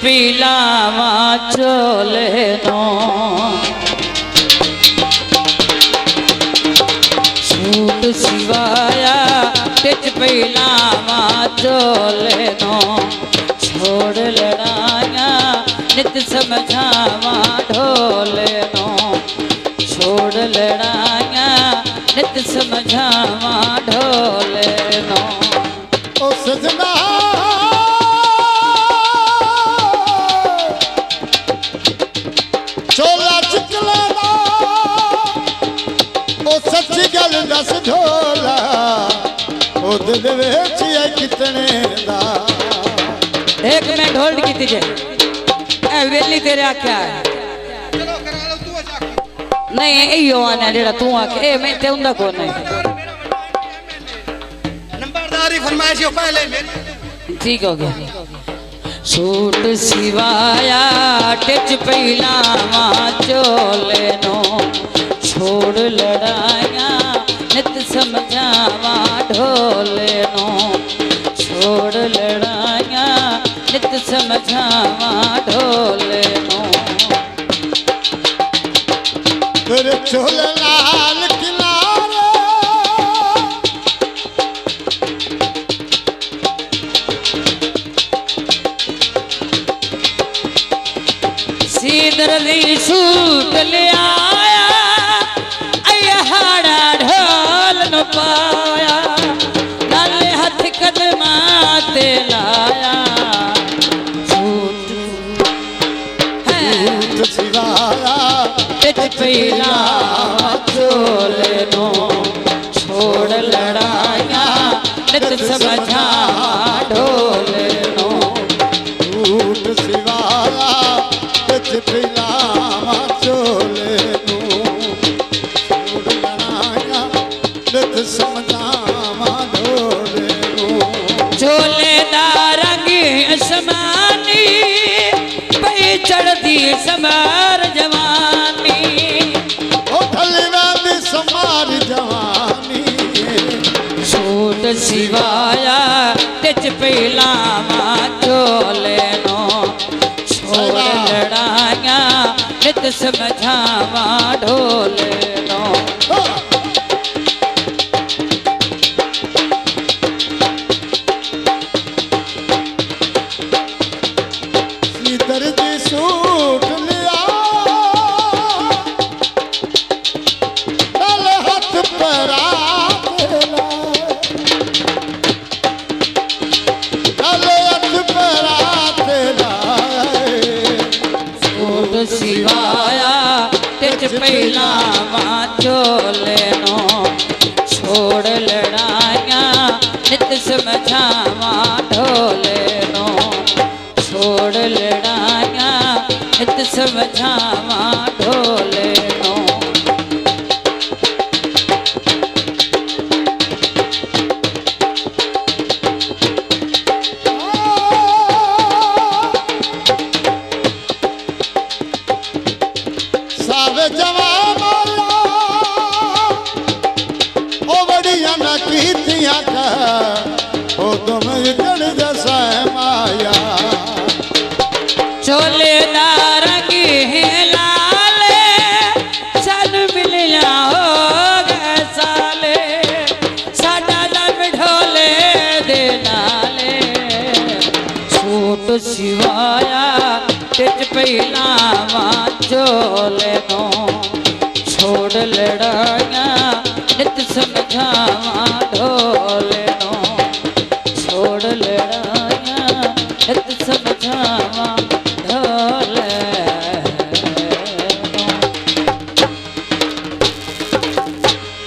पीलावा चोले no suit Siwaya Teej पीलावा चोले no छोड़ लड़ाया नित समझावा ढोले नो छोड़ लड़ाया नित समझावा ढोले नो ओ सजना चोला चिकला ओ सच्ची गल दस ढोला ओ दिल विच है कितने दा एक मैं ढोल की तुझे ए वेली तेरे आख्या है चलो करा लो तू आजा नहीं यो आना जेड़ा तू आखे ए मैं ते हुंदा कोन है नंबरदारी फरमाइश हो पहले मेरी ठीक हो गया सूट सिवाया टिच पहलावा चोले नो छोड़ लड़ाया नित समझावा ढोले नो छोड़ लड़ाया नित समझावा ढोले नो तेरे चोले लाल किनारे सीधर दी सूट ले आया अहाड़ा ढोल न पाया नाले हाथ कदमा ते लाया सूट सिवाया तिज पीला चोले नो छोड़ लड़ाया नित समझा ढोले नो झूठ सिवाया तिज पिलावा चोले नू छोड़ लड़ाया नित समझावा ढोले नू चोले दा रंग असमानी पई चढ़दी समार जवानी ओ ढलवा दी समार जवानी सूट सिवाया तिज पीलावा चोले नो छोड़ लड़ाया नित समझावा ढोले नो सीधर दी सूट लिया डाले हाथ परा डाले हाथ परा तेरा सूट सिवाया तिज पहलावा चोले नो छोड़ लड़ाया नित समझावा ढोले नो छोड़ लड़ाया नित समझावा ढोले नो सावे जवान ओ बड़िया न कीतियां का ओ तुम जड़ जैसा माया चोले दा रंग लाले सन मिलिया हो गए साले साडा लम ढोले दे नाले सूट सिवाया तिज पहलावा चोले नो